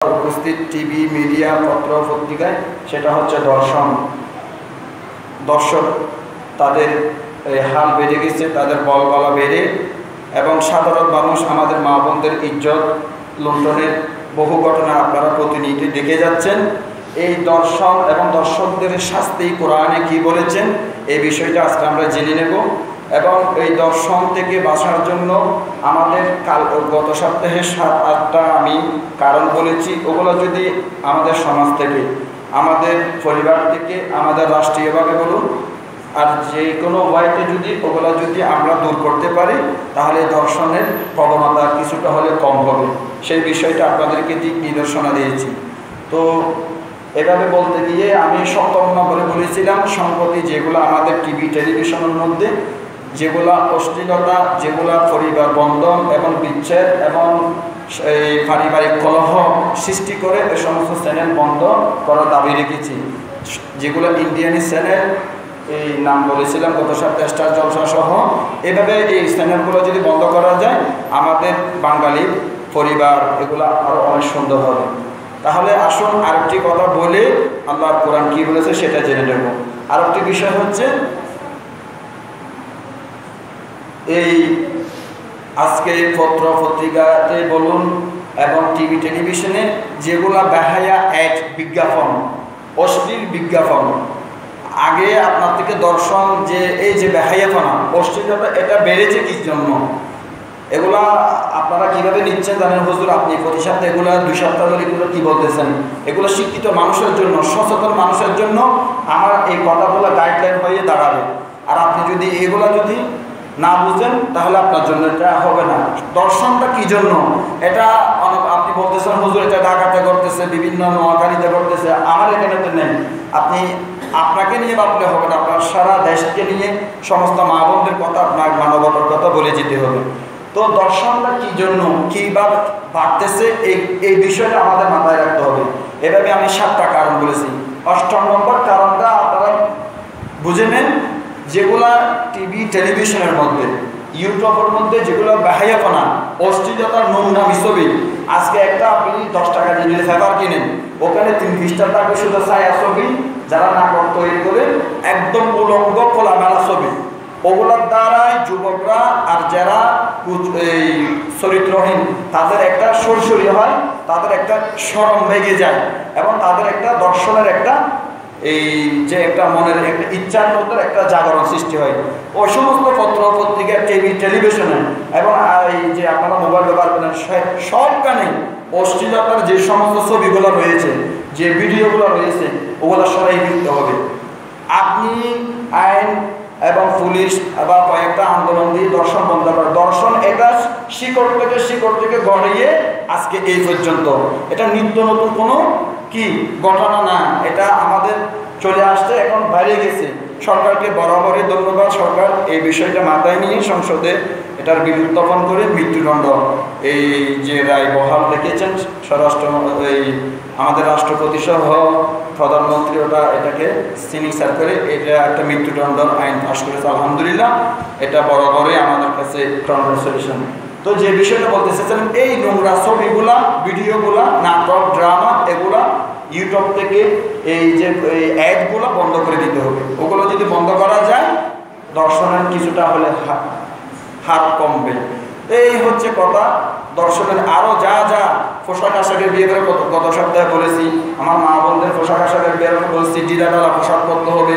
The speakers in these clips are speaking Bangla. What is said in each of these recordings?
উপস্থিত টিভি মিডিয়া পত্র পত্রিকায় সেটা হচ্ছে দর্শক তাদের হাল বেড়ে গেছে, তাদের বলবালা বেড়ে, এবং সাধারণ মানুষ আমাদের মা বোনদের ইজ্জত লুণ্ঠনের বহু ঘটনা আপনারা প্রতিনিয়ত দেখে যাচ্ছেন। এই দর্শন এবং দর্শকদের শাস্তি কোরআনে কি বলেছেন এই বিষয়টা আজকে আমরা জেনে নেব। এবং এই দর্শন থেকে বাঁচার জন্য আমাদের গত সপ্তাহে 7-8টা আমি কারণ বলেছি, ওগুলো যদি আমাদের সমাজ থেকে, আমাদের পরিবার থেকে, আমাদের রাষ্ট্রীয়ভাবে বলুন আর যে কোনো ওয়াইতে ওগুলো যদি আমরা দূর করতে পারি তাহলে দর্শনের প্রবণতা কিছুটা হলে কম হবে। সেই বিষয়টা আপনাদেরকে দিক নির্দেশনা দিয়েছি। তো এভাবে বলতে গিয়ে আমি 7 নম্বরে বলেছিলাম সম্প্রতি যেগুলো আমাদের টিভি টেলিভিশনের মধ্যে যেগুলা অশ্লীলতা, যেগুলা পরিবার বন্ধন এবং বিচ্ছেদ এবং এই পারিবারিক কলহ সৃষ্টি করে এই সমস্ত চ্যানেল বন্ধ করার দাবি রেখেছি। যেগুলো ইন্ডিয়ানি চ্যানেল, এই নাম বলেছিলাম গত সপ্তাহে স্টার জলসা সহ, এভাবে এই চ্যানেলগুলো যদি বন্ধ করা যায় আমাদের বাঙালি পরিবার এগুলো আরও অনেক সুন্দর হবে। তাহলে আসুন আরেকটি কথা বলে আল্লাহর কোরআন কি বলেছে সেটা জেনে নেব। আরেকটি বিষয় হচ্ছে এই আজকে পত্র পত্রিকাতে বলুন এবং টিভি টেলিভিশনে যেগুলা বেহায়া অ্যাড, বিজ্ঞাপন, অশ্লীল বিজ্ঞাপন, আগে আপনার থেকে দর্শন যে এই যে বেহায়াপনা, অশ্লীলতা, এটা বেড়েছে কি জন্য? এগুলা আপনারা কিভাবে নিচ্ছেন জানেন? হুজুর আপনি প্রতি সপ্তাহে এগুলো 2 সপ্তাহ ধরে এগুলো কী বলতেছেন? এগুলো শিক্ষিত মানুষের জন্য, সচেতন মানুষের জন্য আমার এই কথাগুলো গাইডলাইন হয়ে দাঁড়াবে। আর আপনি যদি এগুলো না বুঝেন তাহলে আপনার জন্য এটা হবে না। দর্শনটা কি জন্য? এটা আপনি বলতেছেন হুজুর এটা ঢাকাতে করতেছে, বিভিন্ন নোয়াখালীতে করতেছে, আমার এখানে তো নেই। আপনাকে নিয়ে ভাবলে হবে না, আপনার সারা দেশকে নিয়ে সমস্ত মা বোনদের কথা, আপনার মানবতার কথা বলে যেতে হবে। তো দর্শনটা কি জন্য, কীভাবে বাড়তেছে এই বিষয়টা আমাদের মাথায় রাখতে হবে। এভাবে আমি 7টা কারণ বলেছি। 8 নম্বর কারণটা আপনারা বুঝে নেন, যেগুলা টিভি টেলিভিশনের মধ্যে, ইউটিউবের মধ্যে যেগুলো বেহায়াপনা, অশ্লীলতার নোংরামি ছবি। আজকে একটা আপনি 10 টাকা দিয়ে যদি পেপার কিনেন, ওখানে 3 পৃষ্ঠা থাকবে শুধু ছায়া ছবি, যারা নাটক তৈরি করে একদম উলঙ্গ খোলামেলা ছবি। ওগুলোর দ্বারাই যুবকরা আর যারা এই চরিত্রহীন তাদের একটা সরসরি হয়, তাদের একটা শরম ভেঙে যায় এবং তাদের একটা দর্শনের একটা এই যে একটা মনের একটা ইচ্ছার মধ্যে একটা জাগরণ সৃষ্টি হয়। ওই সমস্ত পত্র পত্রিকা, টিভি টেলিভিশনে এবং এই যে আপনারা মোবাইল ব্যবহার করেন, সবখানে অশ্লীলতার যে সমস্ত ছবিগুলো রয়েছে, যে ভিডিওগুলো রয়েছে, ওগুলো সরাই দিতে হবে। আপনি আইন এবং পুলিশ বা কয়েকটা আন্দোলন দিয়ে দর্শন বন্ধ করে, দর্শন এটা শিকড় থেকে গড়িয়ে আজকে এই পর্যন্ত, এটা নিত্য নতুন কোনো কি ঘটনা না, এটা আমাদের চলে আসছে, এখন বাইরে গেছে। সরকারকে বরাবরই ধন্যবাদ, সরকার এই বিষয়টা মাথায় নিয়ে সংসদে এটার বিল উত্থাপন করে মৃত্যুদণ্ড এই যে রায় বহাল রেখেছেন এই আমাদের রাষ্ট্রপতি সহ প্রধানমন্ত্রী এটাকে সিগনেচার করে এটা একটা মৃত্যুদণ্ড আইন পাশ করেছে। আলহামদুলিল্লাহ, এটা বরাবরই আমাদের কাছে কনগ্রাচুলেশন। তো যে বিষয়টা বলতে চেয়েছিলাম, এই নোংরা ছবিগুলা, ভিডিওগুলা, নাটক, ড্রামা, এগুলা ইউটিউব থেকে এই যে অ্যাডগুলো বন্ধ করে দিতে হবে। ওগুলো যদি বন্ধ করা যায় দর্শনের কিছুটা হলে হার কমবে। এই হচ্ছে কথা। দর্শনের আরও যা পোশাক আশাকের বিয়ে করে গত সপ্তাহে বলেছি, আমার মা বোনদের পোশাক আশাকের বিয়ে বলছি, ডিলাডালা পোশাক করতে হবে,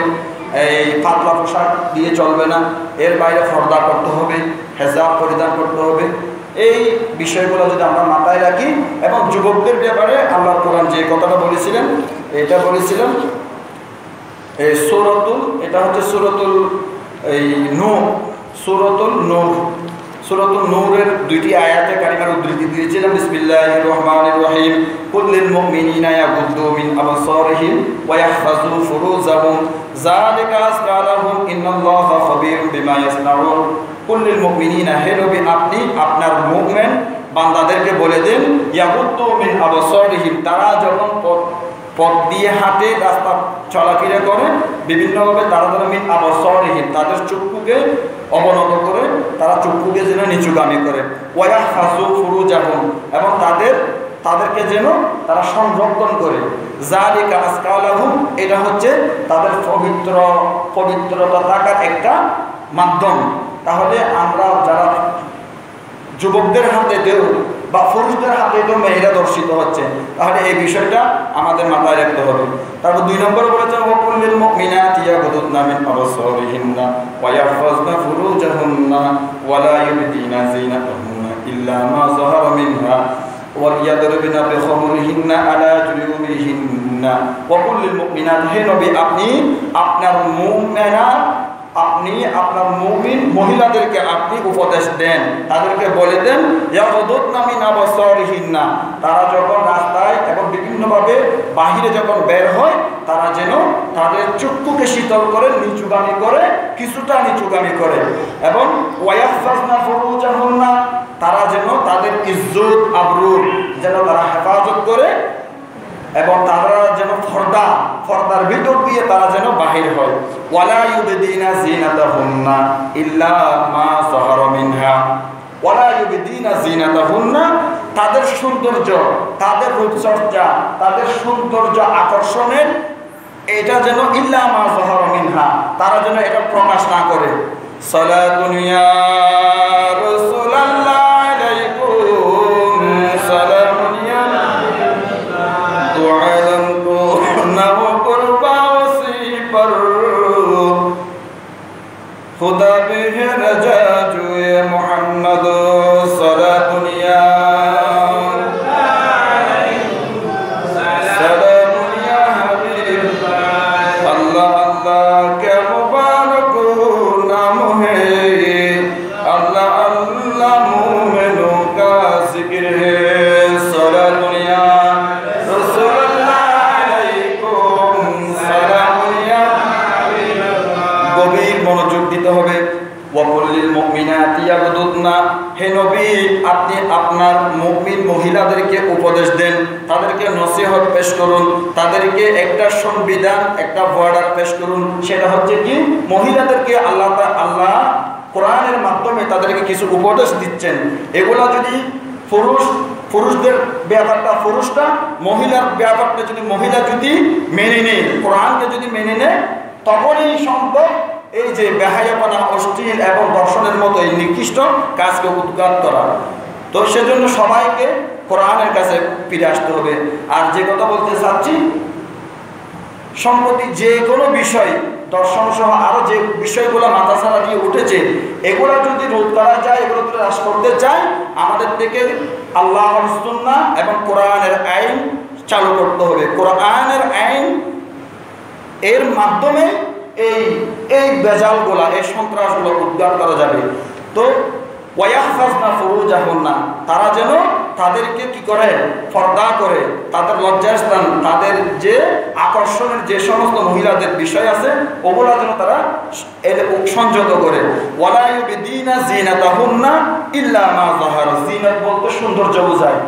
এই পাতলা পোশাক দিয়ে চলবে না, এর বাইরে পর্দা করতে হবে, হেজাব পরিধান করতে হবে। এই বিষয়গুলো যদি আমরা মাথায় রাখি এবং যুবকদের ব্যাপারে আল্লাহ কোরআন যে কথাটা বলেছিলেন, এটা বলেছিলেন এই এটা হচ্ছে সূরাতুল নূরের 2টি আয়াতে কারিমার উদ্ধৃতি দিয়েছিলাম। বিসমিল্লাহির রহমানির রহিম। কুল লিল মুমিনিনা ইয়াগুদ্দু মিন আবসারিহিম ওয়া ইয়াহফাযু ফুরুজাহুম যালিকা আযকা লাহুম ইন্নাল্লাহা খাবীরুম বিমা ইয়াসনাউন। কুল লিল মুমিনিনা, হে নবী আপনি আপনার মুমিন বান্দাদেরকে বলে দেন, ইয়াগুদ্দু মিন আবসারিহিম, তারা যখন পথ দিয়ে হাঁটে, রাস্তা চলাফেরা করে, বিভিন্নভাবে তারা মিন আবসারিহিম, তাদের চক্ষুকে অবনত করে, তারা চক্ষুকে যেন নিচুগামী করে, ওয়া ইয়াহফাযু ফুরুজাহুম, এবং তাদের তাদেরকে যেন তারা সংরক্ষণ করে। যালিকা আসকালাহুম, এটা হচ্ছে তাদের পবিত্রতা থাকার একটা মাধ্যম। তাহলে আমরা যারা যুবকদের হাতে দেও বা পুরুষদের হাতে তো মেয়েরা দর্শিত হচ্ছে, তাহলে এই বিষয়টা আমাদের মাথায় রাখতে হবে। তারপর 2 নম্বর বলেছেন ওয়াকুল্লিল মুমিনাতি ইয়াগুদুনা মিন আবসারিহিন্না ওয়া ইয়াহফাজনা ফুরুজাহুন্না ওয়া লা ইউবদিনা যিনাতাহুন্না ইল্লা মা যাহারা মিনহা ওয়া ইয়াদরিবনা বিখুমুরিহিন্না আলা জুয়ুবিহিন্না। ওয়াকুল্লিল মুমিনাত, হে নবী আপনি আপনার মুমিন মহিলাদেরকে আপনি উপদেশ দেন, তাদেরকে বলে দেন ইয়াগুদুনা মিন আবসারিহিন্না, তারা যখন রাস্তায় এবং বিভিন্নভাবে বাহিরে যখন বের হয় তারা যেন তাদের চক্ষুকে শীতল করে নিচুগামী করে, কিছুটা নিচুগামী করে। এবং ওয়ায়াহফাজনা ফুরুজাহুন্না, তারা যেন তাদের ইজ্জত আবরুর যেন তারা হেফাজত করে এবং তারা যেন পর্দার ভিতর দিয়ে তারা যেন বাহির হয়। ওয়ালা ইউবদিনা যিনাতাহুন্না ইল্লা মা যাহারা মিনহা, ওয়ালা ইউবদিনা যিনাতাহুন্না, তাদের সৌন্দর্য, তাদের রূপচর্চা, তাদের সৌন্দর্য আকর্ষণের এটা যেন ইল্লা মা যাহারা মিনহা, তারা যেন এটা প্রকাশ না করে। সালাতুন ইয়া রাসূলুল্লাহ আলাইকুম সালামুন ইয়া দুআলান কুনা ওয়া কুরবা ওয়াসিফার খুদা বিহি রাজা জুয়ে মুহাম্মদ সালাতুন ইয়া হে নবী আপনি আপনার মুমিন মহিলাদেরকে উপদেশ দেন, তাদেরকে নসিহত পেশ করুন, তাদেরকে একটা সংবিধান, একটা বর্ডার পেশ করুন। সেটা হচ্ছে কি, মহিলাদেরকে আল্লাহ কোরআনের মাধ্যমে তাদেরকে কিছু উপদেশ দিচ্ছেন। এগুলা যদি পুরুষদের ব্যাপারটা পুরুষটা, মহিলার ব্যাপারটা যদি মহিলা যদি মেনে নেয়, কোরআনকে যদি মেনে নেয়, তখনই সম্ভব এই যে বেহায়াপনা, অশ্লীল এবং দর্শনের মতো এই নিকৃষ্ট কাজকে উৎখাত করা। তো সেজন্য সবাইকে কোরআনের কাছে ফিরে আসতে হবে। আর যে কথা বলতে চাচ্ছি, সম্প্রতি যে কোনো বিষয়, দর্শন সহ আরো যে বিষয়গুলো মাথাছাড়া দিয়ে উঠেছে, এগুলো যদি রোধ করা যায়, এগুলো যদি হ্রাস করতে চায়, আমাদের থেকে আল্লাহর সুন্নাহ এবং কোরআনের আইন চালু করতে হবে। কোরআনের আইন এর মাধ্যমে এই বেজালগুলা, এই সন্ত্রাসগুলো উদ্ধার করা যাবে। তো ওয়ায়াহফাজনা ফুরুজাহুন্না, তারা যেন তাদেরকে কি করে, পর্দা করে, তাদের লজ্জাস্থান, তাদের যে আকর্ষণের যে সমস্ত মহিলাদের বিষয় আছে ওগুলা যেন তারা সংযত করে। ওয়ালা ইউবদিনা যিনাতাহুন্না ইল্লা মা যাহারা, যিনাত বলতে সৌন্দর্য বোঝায়,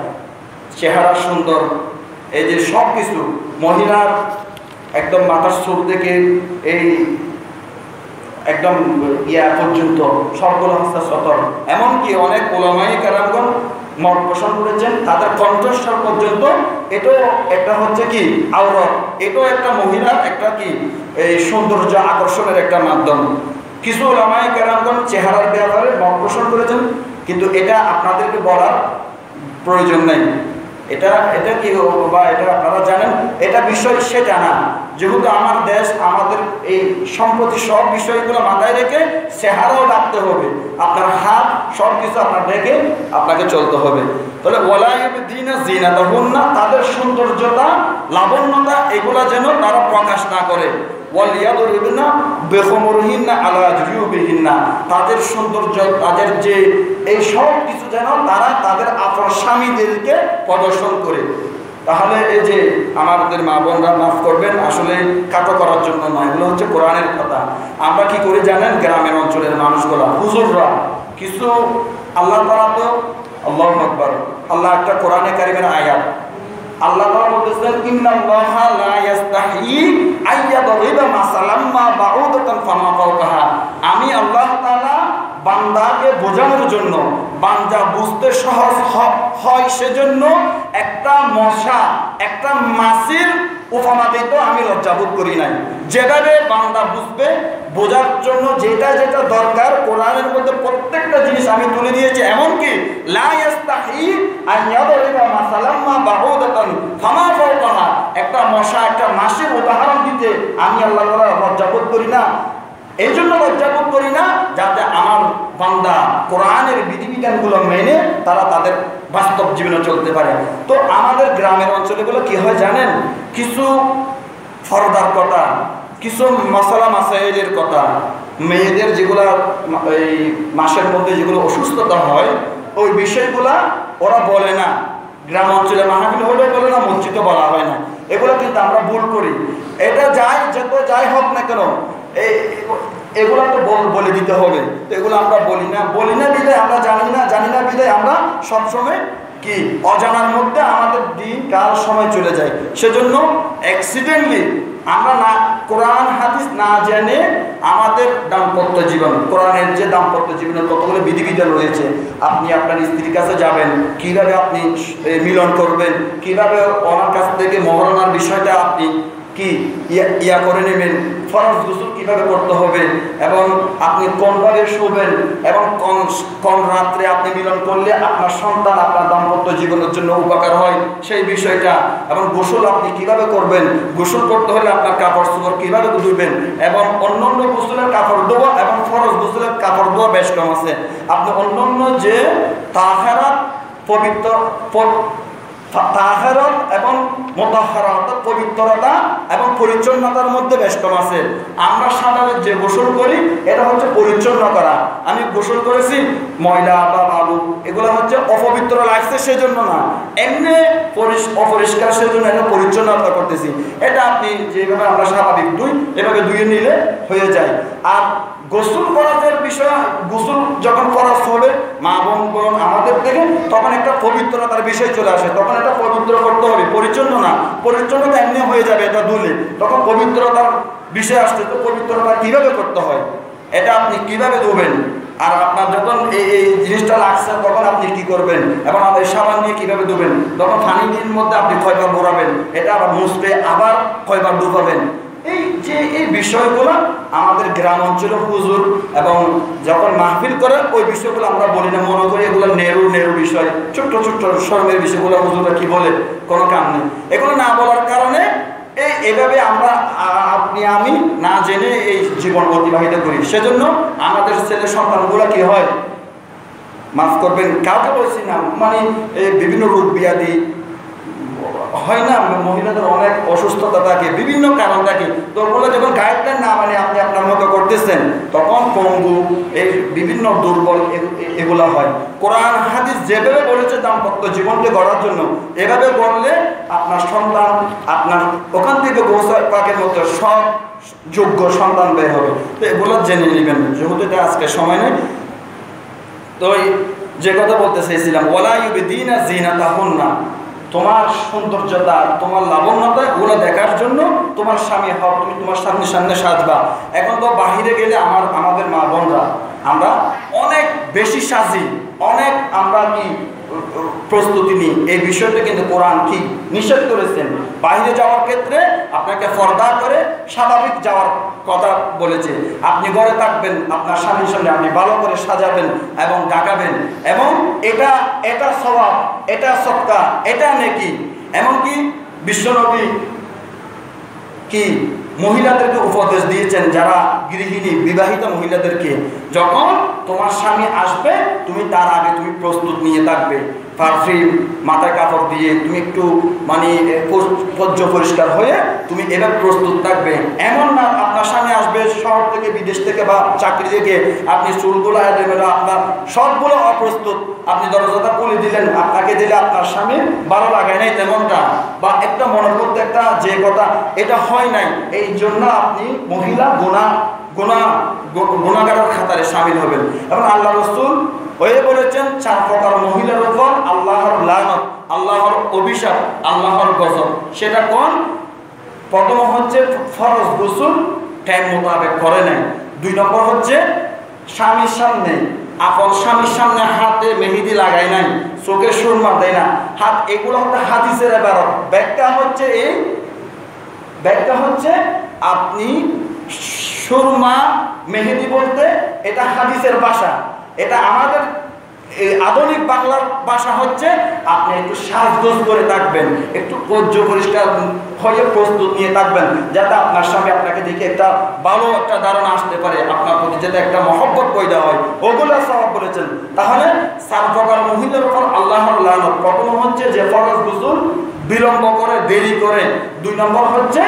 চেহারা সুন্দর, এই যে সব কিছু মহিলার একদম মাথার চুল থেকে এই একদম ইয়া পর্যন্ত সবগুলো হচ্ছে সতর। এমনকি অনেক ওলামায়ে কেরামগণ মত পোষণ করেছেন, তাদের কণ্ঠস্বর পর্যন্ত এটাও একটা হচ্ছে কি আওরাত, এটাও একটা মহিলার একটা কি এই সৌন্দর্য আকর্ষণের একটা মাধ্যম। কিছু ওলামায়ে কেরামগণ চেহারার ব্যাপারে মত পোষণ করেছেন, কিন্তু এটা আপনাদেরকে বলার প্রয়োজন নেই। এটা কি বা এটা আপনারা জানেন, এটা বিষয় সে জানা। যেহেতু আমার দেশ, আমাদের এই সম্প্রতি সব বিষয়গুলো মাথায় রেখে চেহারাও রাখতে হবে, আপনার হাত সব কিছু আপনার রেখে আপনাকে চলতে হবে। তাহলে ওয়ালা ইউবদিনা যিনাতাহুন্না, তাদের সৌন্দর্যতা, লাবণ্যতা এগুলা যেন তারা প্রকাশ না করে। ওয়ালিয়াদরিবনা বিখুমুরিহিন্না আলা জুয়ুবিহিন্না, তাদের সৌন্দর্য, তাদের যে এই সব কিছু যেন তারা তাদের আপন স্বামীদেরকে প্রদর্শন করে। তাহলে এই যে আমাদের মা বোনরা মাফ করবেন, আসলে কাটো করার জন্য নয়, এগুলো হচ্ছে কোরআনের কথা। আমরা কি করে জানেন, গ্রামের অঞ্চলের মানুষগুলা, হুজুররা কিছু, আল্লাহ তাআলা তো আল্লাহু আকবার, আল্লাহ একটা কোরআনে কারিমের আয়াত, আল্লাহ তাআলা বলতেছেন ইন্নাল্লাহা লা ইস্তাহি আইয়াদরিবা মাসালাম মা বাউদাতান ফামা ফাওকাহা, আমি আল্লাহ তাআলা বান্দাকে বোঝানোর জন্য, বান্দা বুঝতে সহজ হয় সেজন্য একটা মশা, একটা মাছির উপমা দিতে আমি লজ্জাবোধ করি নাই। যেভাবে বান্দা বুঝবে, বোঝার জন্য যেটা যেটা দরকার কোরআনের মধ্যে প্রত্যেকটা জিনিস আমি তুলে দিয়েছি। এমনকি লা ইস্তাহি আন ইয়াদরিবা মাসালাম মা বাউদাতান ফামা ফাওকাহা, একটা মশা একটা মাছির উদাহরণ দিতে আমি আল্লাহ তাআলা লজ্জাবোধ করি না। এই জন্য লজ্জাবোধ করি না যাতে আমার বান্দা কোরআনের বিধিবিধানগুলো মেনে তারা তাদের বাস্তব জীবনে চলতে পারে। তো আমাদের গ্রামের অঞ্চলগুলো কি হয় জানেন, কিছু ফরদার কথা, কিছু মশলা মাসাইলের কথা, মেয়েদের যেগুলা এই মাসের মধ্যে যেগুলো অসুস্থতা হয় ওই বিষয়গুলা ওরা বলে না। গ্রাম অঞ্চলে মাহফিল হলেও বলে না, মসজিদে বলা হয় না। এগুলো কিন্তু আমরা ভুল করি। এটা যাই হোক না কেন এগুলো তো বলে দিতে হবে। তো এগুলো আমরা বলি না বিদায় আমরা জানি না বিদায় আমরা সবসময় কি অজানার মধ্যে আমাদের দিন কাল সময় চলে যায়। সেজন্য অ্যাক্সিডেন্টলি আমরা না কোরআন হাদিস না জেনে আমাদের দাম্পত্য জীবন, কোরআনের যে দাম্পত্য জীবনের কতগুলো বিধিবিধান রয়েছে, আপনি আপনার স্ত্রীর কাছে যাবেন, কিভাবে আপনি মিলন করবেন, কিভাবে ওনার কাছ থেকে মহরণার বিষয়টা আপনি কি ইয়া করে নেবেন, ফরজ গোসল কিভাবে করতে হবে, এবং আপনি কোনভাবে শোবেন, এবং কোন রাত্রে আপনি মিলন করলে আপনার সন্তান আপনার দাম্পত্য জীবনের জন্য উপকার হয় সেই বিষয়টা, এবং গোসল আপনি কিভাবে করবেন, গোসল করতে হলে আপনার কাপড় চোপড় কিভাবে ধুবেন, এবং অন্যান্য গোসলের কাপড় ধোয়া এবং ফরজ গোসলের কাপড় ধোয়া বেশ কম আছে। আপনি অন্যান্য যে তাহারাত পবিত্র তাহারাত এবং মুতাহহারাত পবিত্রতা এবং পরিচ্ছন্নতার মধ্যে বেশ কম আছে। আমরা সাধারণত যে গোসল করি এটা হচ্ছে পরিচ্ছন্ন করা। আমি গোসল করেছি ময়লা বা বালু এগুলো হচ্ছে অপবিত্র লাগছে সেজন্য না, এমনি অপরিষ্কার সেজন্য এটা পরিচ্ছন্নতা করতেছি। এটা আপনি যেভাবে আমরা স্বাভাবিক এভাবে ধুয়ে নিলে হয়ে যায়। আর গোসল করার বিষয়, গোসল যখন করা হবে মা বোন বলুন আমাদের থেকে, তখন একটা পবিত্রতার বিষয় চলে আসে। তখন এটা পবিত্র করতে হবে, পরিচ্ছন্ন না। পরিচ্ছন্নতা এমনি হয়ে যাবে এটা ধুলে, তখন পবিত্রতার বিষয় আসছে। তো পবিত্রতা কিভাবে করতে হয়, এটা আপনি কিভাবে ধুবেন, আর আপনার যখন এই জিনিসটা লাগছে তখন আপনি কি করবেন, এবং আমাদের সাবান দিয়ে কিভাবে ধুবেন, তখন পানির মধ্যে আপনি কয়বার ঘোরাবেন, এটা আবার মুছবে আবার কয়বার ডুবাবেন। এই বিষয়গুলো আমাদের গ্রাম অঞ্চলে হুজুর এবং যখন মাহফিল করে ওই বিষয়গুলো আমরা বলি না, মনে করি এগুলো নেরু বিষয়, ছোট্ট শরমের বিষয়গুলো হুজুররা কি বলে, কোনো কাম নেই। এগুলো না বলার কারণে এভাবে আমি না জেনে এই জীবন অতিবাহিত করি। সেজন্য আমাদের ছেলে সন্তানগুলো কি হয়, মাফ করবেন কাউকে বলছি না, মানে বিভিন্ন রোগ ব্যাধি হয় না, মহিলাদের অনেক অসুস্থতা থাকে, বিভিন্ন কারণ থাকে। তো ওগুলো যখন গাইডলাইন না মানে আপনি আপনার মতো করতেছেন তখন পঙ্গু এই বিভিন্ন দুর্বল এগুলো হয়। কোরআন হাদিস যেভাবে বলেছে দাম্পত্য জীবনকে গড়ার জন্য, এভাবে বললে আপনার সন্তান আপনার ওখান থেকে পাকের মতো সব যোগ্য সন্তান বের হবে। তো এগুলো জেনে নেবেন, যেহেতু এটা আজকে সময় নেই। তো যে কথা বলতে চাইছিলাম, ওয়ালা ইউবদিনা যিনাতাহুন্না, তোমার সৌন্দর্যতা তোমার লাবণ্যতা ওগুলো দেখার জন্য তোমার স্বামী হও, তুমি তোমার সামনে সাজবা। এখন তো বাহিরে গেলে আমাদের মা বোনরা আমরা অনেক বেশি সাজি, অনেক আমরা কি প্রস্তুতি নিই। এই বিষয়টা কিন্তু কোরআন ঠিক নিষেধ করেছেন। বাইরে যাওয়ার ক্ষেত্রে আপনাকে পর্দা করে স্বাভাবিক যাওয়ার কথা বলেছে। আপনি ঘরে থাকবেন, আপনার স্বামীর সঙ্গে আপনি ভালো করে সাজাবেন এবং ডাকাবেন, এবং এটা সওয়াব, এটা সদকা, এটা নেকি। এমনকি বিশ্বনবী কি মহিলাদেরকে উপদেশ দিয়েছেন, যারা গৃহিণী বিবাহিত মহিলাদেরকে, যখন তোমার স্বামী আসবে তুমি তার আগে তুমি প্রস্তুত নিয়ে থাকবে, পারফিউম মাথায় কাপড় দিয়ে তুমি একটু মানে পরিষ্কার হয়ে তুমি এভাবে প্রস্তুত থাকবে। এমন না আপনার স্বামী আসবে শহর থেকে বিদেশ থেকে বা চাকরি থেকে, আপনি চুলগুলো দেবেন, আপনার সবগুলো অপ্রস্তুত, আপনি দরজাটা খুলে দিলেন, আপনাকে দিলে আপনার স্বামী ভালো লাগে নাই তেমনটা, বা একটা মনের মধ্যে একটা যে কথা এটা হয় নাই, এই জন্য আপনি মহিলা গুনাহগারের খাতারে শামিল হবেন। এবং আল্লাহ রাসূল ওই বলেছেন 4 প্রকার মহিলার উপর আল্লাহর লানত, আল্লাহর অভিশাপ, আল্লাহর গজব। সেটা কোন? প্রথম হচ্ছে ফরজ গোসল টাইম মোতাবেক করে নাই। 2 নম্বর হচ্ছে স্বামীর সামনে আপন স্বামীর সামনে হাতে মেহেদি লাগায় নাই, চোখে সুরমা দেয় না, হাত, এগুলো হচ্ছে হাদিসের ইবারত। ব্যাখ্যা হচ্ছে আপনি সুরমা মেহেদি বলতে এটা হাদিসের ভাষা, এটা আমাদের এই আধুনিক বাংলার ভাষা হচ্ছে আপনি একটু সাজগোজ করে থাকবেন, একটু পর্য পরিষ্কার হয়ে প্রস্তুত নিয়ে থাকবেন, যাতে আপনার স্বামী আপনাকে দেখে একটা ভালো একটা ধারণা আসতে পারে, আপনার প্রতি যাতে একটা মহব্বত পয়দা হয়, ওগুলো সওয়াব বলেছেন। তাহলে 4 প্রকার মহিলার উপর আল্লাহর লানত। প্রথম হচ্ছে যে ফরজ গোসল বিলম্ব করে, দেরি করে। 2 নম্বর হচ্ছে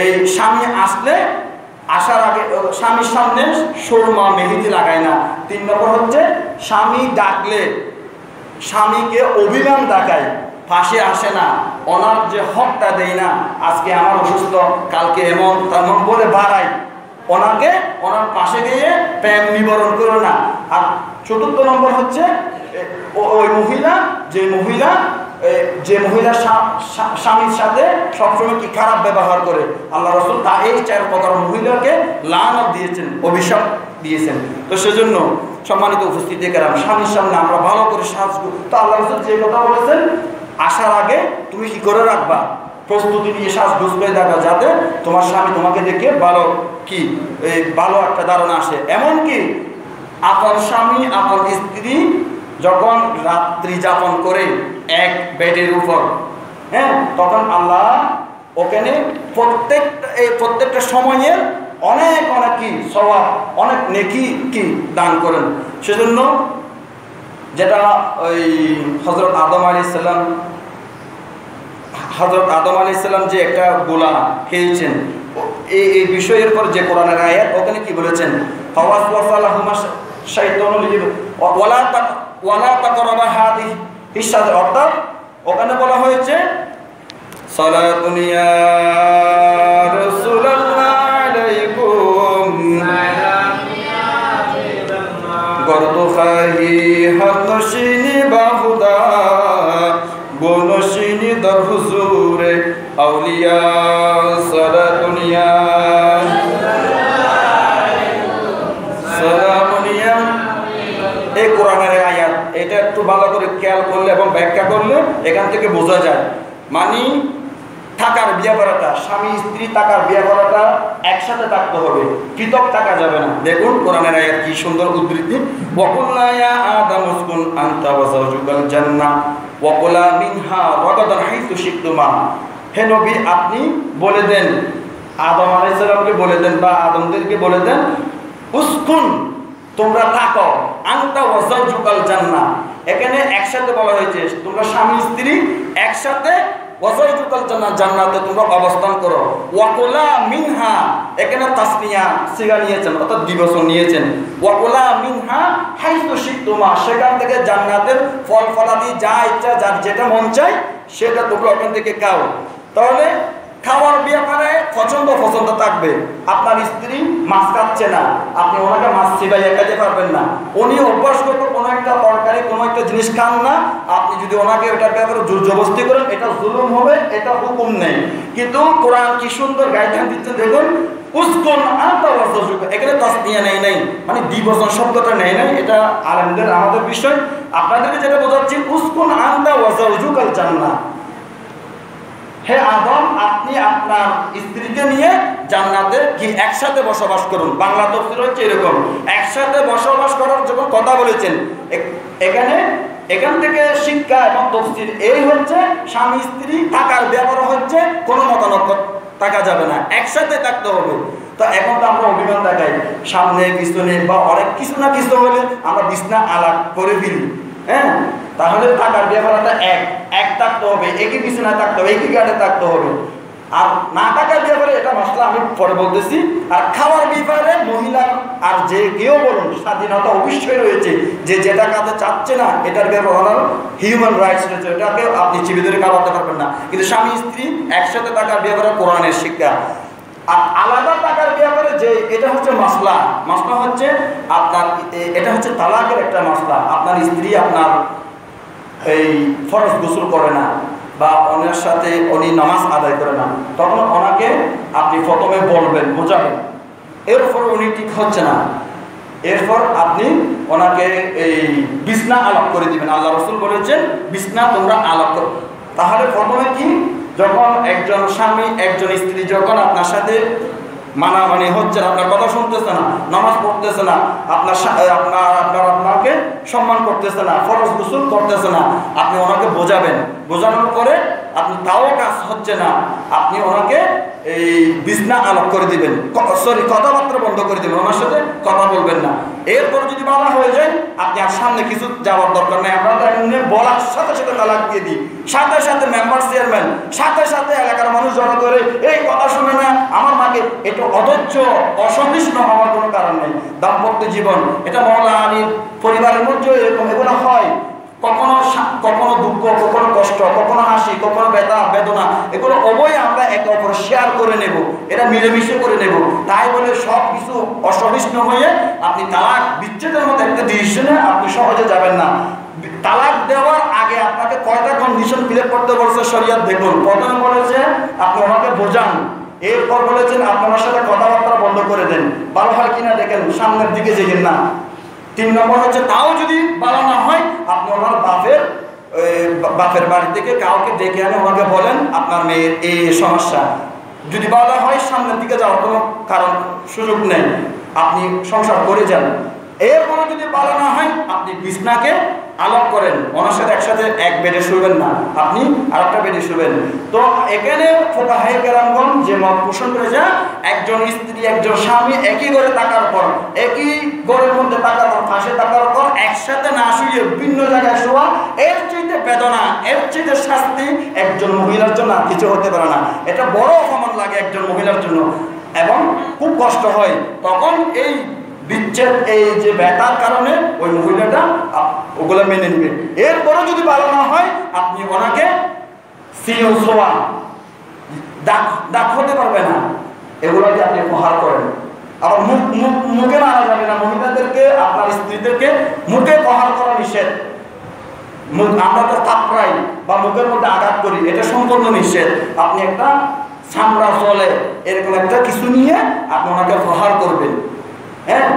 এই স্বামী আসার আগে স্বামীর সামনে সুরমা মেহেদি লাগায় না। 3 নম্বর হচ্ছে স্বামী ডাকলে স্বামীকে অভিমান দেখায়, পাশে আসে না, ওনার যে হকটা দেয় না, আজকে আমার অসুস্থ, কালকে এমন তেমন বলে বাড়ায়, ওনার পাশে গিয়ে প্রেম নিবারণ করে না। আর 4 নম্বর হচ্ছে ওই মহিলা যে মহিলা স্বামীর সাথে সবসময় কি খারাপ ব্যবহার করে, আল্লাহ রাসূল তা এই 4 প্রকার মহিলাকে লানত দিয়েছেন, অভিশাপ দিয়েছেন। তো সেজন্য সম্মানিত উপস্থিতি কেরাম, স্বামীর সামনে আমরা ভালো করে সাজবো। তো আল্লাহ রাসূল যে কথা বলেছেন, আসার আগে তুমি কি করে রাখবা, প্রস্তুতি নিয়ে সাজগোজ করে রাখবা, যাতে তোমার স্বামী তোমাকে দেখে ভালো একটা ধারণা আসে। এমনকি আপন স্বামী আপন স্ত্রী যখন রাত্রি যাপন করে এক বেডের উপর, হ্যাঁ, তখন আল্লাহ ওখানে প্রত্যেকটা সময়ের অনেক কি সওয়াব, অনেক নেকি কি দান করেন। সেজন্য যেটা ওই হযরত আদম আলাইহিস সালাম যে একটা গোলা খেয়েছেন, এই বিষয়ের পর যে কোরআনের আয়াত, ওখানে কি বলেছেন, ফাওয়াসওয়াসালাহুমা শাইতানু ওয়ালা তাকরাবা হাদিহি শাজারা, অর্থাৎ ওখানে বলা হয়েছে সালাতুন ইয়া রাসূলুল্লাহ আলাইকুম গরদুখাহি হাতশিনি বাহুদা বনশিনি দর হুজুরে আউলিয়া সালাতুন ইয়া এই কোরআনের আয়াত, এটা একটু ভালো করে খেয়াল করলে এবং ব্যাখ্যা করলে এখান থেকে বোঝা যায়, মানে থাকার বিয়ে করাটা, স্বামী স্ত্রী থাকার বিয়ে করাটা একসাথে থাকতে হবে, পৃথক থাকা যাবে না। দেখুন কোরআনের আয়াত কি সুন্দর উদ্ধৃতি, ওয়াকুল্লা ইয়া আদাম উসকুন আনতা ওয়া যাওজুকাল জান্নাহ ওয়া কুলা মিনহা রাগাদান হাইতু শিকতুমা। হে নবী, আপনি বলে দেন, আদম আলাইহিস সালামকে বলে দেন বা আদমদেরকে বলে দেন, উসকুন তোমরা থাকো, আনতা ওয়া যাওজুকাল জান্নাহ, এখানে একসাথে বলা হয়েছে তোমরা স্বামী স্ত্রী একসাথে ওয়াজাইজুকাল জান্নাহ, জান্নাতে তোমরা অবস্থান করো। ওয়াকুলা মিনহা, এখানে তাসনিয়া সিগা নিয়েছেন, অর্থাৎ দ্বিবচন নিয়েছেন। ওয়াকুলা মিনহা হাইতু শিকতুমা, সেখান থেকে জান্নাতের ফল ফলাদি যা ইচ্ছা, যার যেটা মন চায় সেটা তোমরা ওখান থেকে খাও। তাহলে খাওয়ার ব্যাপারে পছন্দ থাকবে। আপনার স্ত্রী মাছ খাচ্ছে না, আপনি ওনাকে মাছ চিবাইয়া খেতে পারবেন না, উনি অভ্যাসগত কোনো একটা তরকারি কোনো একটা জিনিস খান না, আপনি যদি ওনাকে এটার ব্যাপারে জোর জবরদস্তি করেন, এটা জুলুম হবে, এটা হুকুম নেই। কিন্তু কোরআন কি সুন্দর গাইডলাইন দিচ্ছে, দেখুন উসকুন আনতা ওয়া যাওজুকা, এখানে তাসনিয়া নাই, মানে দ্বিবচন শব্দটা নেই, এটা আলেমদের আমাদের বিষয়। আপনাদেরকে যেটা বোঝাচ্ছি, উসকুন আনতা ওয়া যাওজুকাল জান্নাহ, হে আদম, আপনি আপনার স্ত্রীকে নিয়ে জান্নাতে কি একসাথে বসবাস করুন। বাংলা তাফসীর হচ্ছে এরকম, একসাথে বসবাস করার যখন কথা বলেছেন, এখান থেকে শিক্ষা এবং তাফসীর এই হচ্ছে, স্বামী স্ত্রী থাকার ব্যাপার হচ্ছে কোনো মতানৈক্য থাকা যাবে না, একসাথে থাকতে হবে। তো এখন তো আমরা অভিমান দেখাই, সামনে পিছনে বা অনেক কিছু না কিছু হলে আমরা বিছনা আলাদা করে ফেলি, হ্যাঁ, তাহলে থাকার ব্যাপারটা এক থাকতে হবে, একই বিছানা থাকতে হবে, একই গাড়ি থাকতে হবে। আর না থাকার ব্যাপারে এটা মশলা আমি পরে বলতেছি। আর খাওয়ার ব্যাপারে মহিলা আর যে কেউ বলুন, স্বাধীনতা অবশ্যই রয়েছে, যে যেটা কাজে চাচ্ছে না এটার ব্যাপারে হিউম্যান রাইটস রয়েছে, এটাকে আপনি চিবি ধরে খাওয়াতে পারবেন না। কিন্তু স্বামী স্ত্রী একসাথে থাকার ব্যাপারে কোরআনের শিক্ষা। আর আলাদা থাকার ব্যাপারে যে এটা হচ্ছে মাসলা হচ্ছে আপনার, এটা হচ্ছে তালাকের একটা মাসলা। আপনার স্ত্রী আপনার এই ফরজ গোসল করে না বা ওনার সাথে উনি নামাজ আদায় করে না, তখন ওনাকে আপনি প্রথমে বলবেন, বোঝাবেন, এরপর উনি ঠিক হচ্ছে না, এরপর আপনি ওনাকে এই বিছনা আলাপ করে দিবেন। আল্লাহ রসুল বলেছেন বিছনা তোমরা আলাপ করো। তাহলে প্রথমে কি, যখন একজন স্বামী একজন স্ত্রী যখন আপনার সাথে মানামানি হচ্ছে, আপনার কথা শুনতেছে না, নামাজ পড়তেছে না, আপনাকে সম্মান করতেছে না, ফরজ গোসল করতেছে না, আপনি ওনাকে বোঝাবেন। বোঝানোর পরে আপনি তাও কাজ হচ্ছে না, আপনি ওনাকে এই বিছনা আলাপ করে দিবেন, কথাবার্তা বন্ধ করে দিবেন, ওনার সাথে কথা বলবেন না। এরপর যদি বলা হয়ে যায়, আপনি আর সামনে কিছু যাওয়ার দরকার নেই। আমরা বলার সাথে সাথে তালাক দিয়ে দিই, সাথে সাথে মেম্বার চেয়ারম্যান, সাথে সাথে এলাকার মানুষ জড়ো করে এই কথা শুনে না আমার মাকে। এটা অধৈর্য অসহিষ্ণু হওয়ার কোনো কারণ নেই। দাম্পত্য জীবন এটা মওলা আলীর পরিবারের মধ্যে এরকম এগুলো হয়। কখনো দুঃখ, কখনো কষ্ট, কখনো হাসি, কখনো বেদনা, এগুলো উভয় আমরা একে অপরে শেয়ার করে নেব, এটা মিলেমিশে করে নেব। তাই বলে সব কিছু অসহিষ্ণু হয়ে আপনি তালাক বিচ্ছেদের মতো একটা ডিসিশনে আপনি সহজে যাবেন না। তালাক দেওয়ার আগে আপনাকে কয়টা কন্ডিশন ফিল করতে বলছে শরীয়ত দেখুন। প্রথমে বলেছে আপনি ওনাকে বোঝান, এরপর বলেছেন আপনার সাথে কথাবার্তা বন্ধ করে দেন, ভালো হয় কিনা দেখেন, সামনের দিকে যেগেন না। 3 নম্বর হচ্ছে তাও যদি ভালো না হয়, আপনি ওনার বাপের বাড়ি থেকে কাউকে ডেকে আনে, ওনাকে বলেন আপনার মেয়ের এই সমস্যা। যদি বলা হয় সামনের দিকে যাওয়ার কোনো কারণ সুযোগ নেই, আপনি সংসার করে যান। এরপরে যদি ভালো না হয়, আপনি বিছনাকে আলাপ করেন, ওনার সাথে একসাথে এক বেডে শুবেন না, আপনি আরেকটা বেডে শুবেন। তো এখানে ফুকাহায়ে কেরামগণ যে মত পোষণ করেছে, একজন স্ত্রী একজন স্বামী একই ঘরে থাকার পর, একই ঘরের মধ্যে থাকার পর, পাশে থাকার পর একসাথে না শুয়ে ভিন্ন জায়গায় শোয়া, এর চাইতে বেদনা, এর চাইতে শাস্তি একজন মহিলার জন্য কিছু হতে পারে না। এটা বড় অপমান লাগে একজন মহিলার জন্য এবং খুব কষ্ট হয়। তখন এই বিচ্ছেদ, এই যে ব্যথার কারণে ওই মহিলাটা ওগুলো মেনে নেবে। এরপরে যদি ভালো না হয়, আপনি ওনাকে ছোঁয়া, ডাক হতে পারবে না, এগুলোকে আপনি প্রহার করেন। আবার মুখে মারা যাবে না। মহিলাদেরকে, আপনার স্ত্রীদেরকে মুখে প্রহার করা নিষেধ। আমরা তো থাপড়াই বা মুখের মধ্যে আঘাত করি, এটা সম্পূর্ণ নিষেধ। আপনি একটা চামড়া চলে এরকম একটা কিছু নিয়ে আপনি ওনাকে প্রহার করবেন, হ্যাঁ,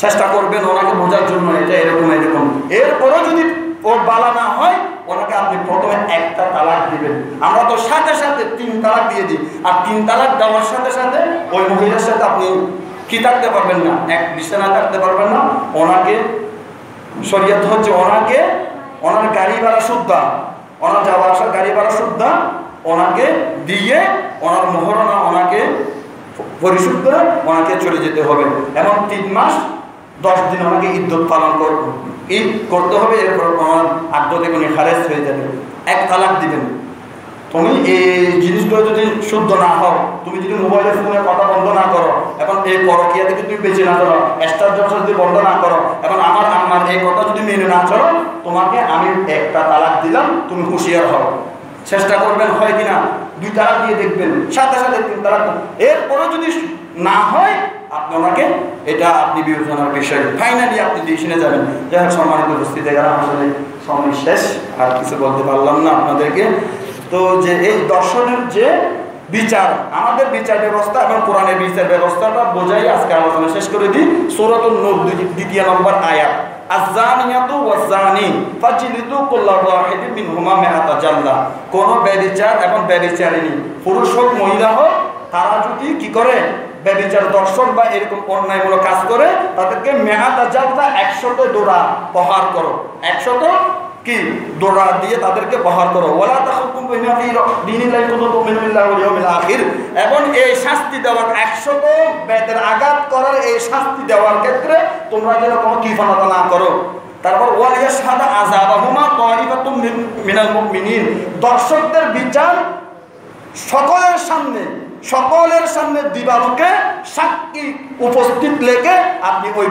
চেষ্টা করবেন ওনাকে বোঝার জন্য এটা এরকম এরকম। এরপরও যদি ওর বালা না হয়, ওনাকে আপনি প্রথমে একটা তালাক দিবেন। আমরা তো সাথে সাথে 3 তালাক দিয়ে দিই, আর 3 তালাক দেওয়ার সাথে সাথে ওই মহিলার সাথে আপনি কি থাকতে পারবেন না, এক বিছানা থাকতে পারবেন না। ওনাকে শরীয়ত হচ্ছে ওনাকে ওনার গাড়ি ভাড়া সুদ্ধা, ওনার যাওয়া আসার গাড়ি ভাড়া সুদ্ধা ওনাকে দিয়ে, ওনার মোহরানা ওনাকে পরিশোধ করে ওনাকে চলে যেতে হবে। এবং 3 মাস 10 দিন ওনাকে ইদ্যত পালন ঈদ করতে হবে। এরপর ওনার আগ্রহে উনি খারেজ হয়ে যাবে। এক তালাক দিবেন। তুমি এই জিনিসগুলো যদি শুদ্ধ না হও, তুমি যদি মোবাইলে ফোনে কথা বন্ধ না করো, এখন এই পরকীয়া থেকে তুমি বেঁচে না চলো, এক্সট্রা জলসা যদি বন্ধ না করো, এখন আমার এই কথা যদি মেনে না চলো, তোমাকে আমি একটা তালাক দিলাম, তুমি হুঁশিয়ার হও। চেষ্টা করবেন হয় কিনা, 2 তালাক দিয়ে দেখবেন, সাথে সাথে 3 তালাক। এরপরে যদি না হয়, আপনি ওনাকে এটা আপনি বিবেচনার বিষয়, ফাইনালি আপনি ডিসিশনে যাবেন। যাই হোক, সম্মানিত উপস্থিতি, আসলে সময় শেষ, আর কিছু বলতে পারলাম না আপনাদেরকে। তো যে এই দর্শনের যে বিচার, আমাদের বিচার ব্যবস্থা এবং কোরআনের বিচার ব্যবস্থাটা বোঝাই আজকে আলোচনা শেষ করে দিই। সূরাতুন নূর 2 নম্বর আয়াত, আয-যানিয়াতু ওয়াজ-যানি ফাজলিদু কুল্লা ওয়াহিদিন মিনহুমা মিআতা জাল্লা। কোন ব্যভিচার এবং ব্যভিচারিণী, পুরুষ হোক মহিলা হোক, তারা যদি কি করে, ব্যভিচার দর্শন বা এরকম অন্যায়মূলক কাজ করে, তাদেরকে মিআতা জাল্লা 100 দোড়া প্রহার করো, 100 কি দোড়া দিয়ে তাদেরকে প্রহার করো। ওয়ালা তাখুকুম বিমা ফি দীনিল্লাহি কুনতুম তুমিনু বিল্লাহি ওয়াল ইয়াউমিল আখির। এবং এই শাস্তি দেওয়ার 100 বেতের আঘাত করার এই শাস্তি দেওয়ার ক্ষেত্রে তোমরা যেন কোনো কিফানাতা না করো। তারপর ওয়াল ইয়াশহাদা আযাবাহুমা তাইফাতুম মিনাল মুমিনিন। দর্শকদের বিচার সকলের সামনে দিবালোকে সাক্ষী উপস্থিত লেগে আপনি ওই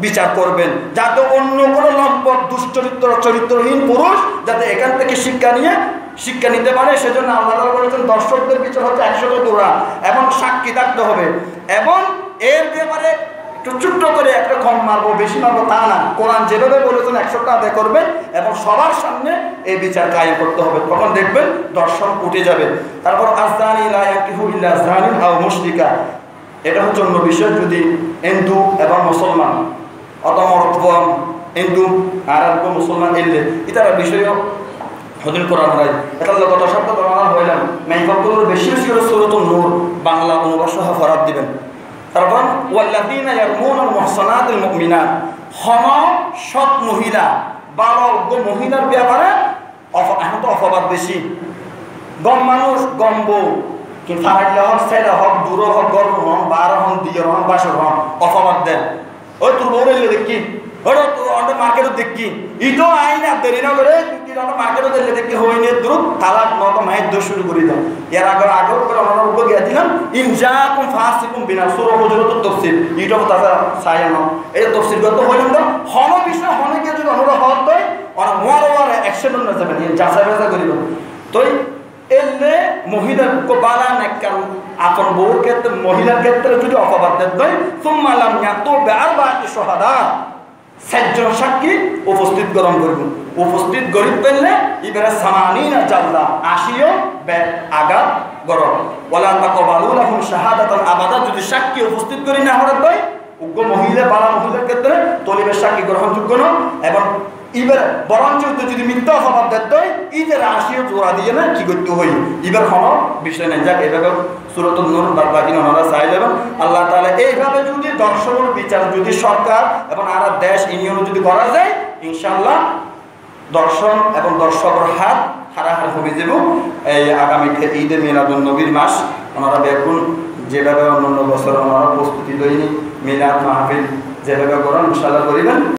বিচার করবেন, যাতে অন্য কোনো লম্পট চরিত্রহীন পুরুষ যাতে এখান থেকে শিক্ষা নিতে পারে। সেজন্য আল্লাহ তাআলা বলেছেন দর্শকদের বিচার হচ্ছে 100 দোড়া এবং সাক্ষী থাকতে হবে। এবং এর ব্যাপারে একটু ছোট্ট করে একটা কম মারবো, বেশি মারবো তা না। কোরআন যেভাবে বলেছেন 100টা আদায় করবেন এবং সবার সামনে এই বিচার কায়েম করতে হবে, তখন দেখবেন দর্শন উঠে যাবে। তারপর আয-যানি লা ইয়ানকিহু ইল্লা যানিন আও মুশরিকা। এটা হচ্ছে অন্য বিষয়। যদি হিন্দু এবং মুসলমান অথবা হিন্দু আর মুসলমান এলে এটার বিষয়ও হদিন কোরআন রায় এটা গত সপ্তাহ বর্ণনা হইলাম মেহবুবুর বেশি বেশি করে সূরাতুন নূর বাংলা অনুবাদ সহ ফরাদ দিবেন। তারপর ওয়াল্লাযীনা ইয়ারমুনাল মুহসানাতিল মুমিনাত, হম সৎ মহিলা বালক মহিলার ব্যাপারে এখন তো অপবাদ বেশি। গম মানুষ গম বউ কিন্তু ফারাইলে হক ছেলে হক দূর হক গর্ব হন বার হন দিয়ে হন বাসর হন অপবাদ দেন। ওই তোর বউ এলে দেখি ওটা তোর মার্কেটও দেখি ইটো আইন আর দেরি না করে মার্কেটও দেখলে দেখি হইনি দ্রুত তালাক নত মায়ের দোষ শুরু করে দাও। এর আগেও করে আমরা উপর গিয়েছিলাম ইনজাকুম ফাসিকুম বিনা সূরা হুজুরাতুত তাফসীর ইটো তাছা সায়ানো এই তাফসীর গত হইলাম তো হন বিষয় হনে কে যদি অনুরোধ হত হয় আর মোয়ার অ্যাকশন না যাবেন যাচাই বাছাই করিব। তো এলে মহিলার বালা নেকার আপন বউর ক্ষেত্রে মহিলার ক্ষেত্রে যদি অপবাদ দেয় সুম্মা লাম ইয়াতু বিআরবাতি শুহাদা, চারজন সাক্ষী উপস্থিত গ্রহণ করব। উপস্থিত গরিব পেলে ইবারে সামানিনা জাল্লা 80 ব্যাট আঘাত গরম ওয়ালা তাকবালু লাহুম শাহাদাতান আবাদা, যদি সাক্ষী উপস্থিত করি না হরত ভাই উগ্র মহিলা বালা মহিলার ক্ষেত্রে তলিবের সাক্ষী গ্রহণযোগ্য না। এবং এবার বরঞ্চ যদি মিথ্যা অপবাদ দেয় ঈদের 80 জোড়া দিয়ে না কি করতে হই এবার কোনো বিষয় নেই। যাক এভাবে সূরাতুন নূর বাকি ওনারা চাই দেবেন আল্লাহ তাআলা এইভাবে যদি দর্শনের বিচার যদি সরকার এবং আর দেশ ইউনিয়ন যদি করা যায় ইনশাআল্লাহ দর্শন এবং দর্শকের হাত হারাহার হবে যাব। এই আগামীতে ঈদে মিলাদুন নবীর মাস ওনারা দেখুন যেভাবে অন্যান্য বছর ওনারা প্রস্তুতি লইনি মিলাদ মাহফিল যেভাবে করেন ইনশাআল্লাহ করিবেন।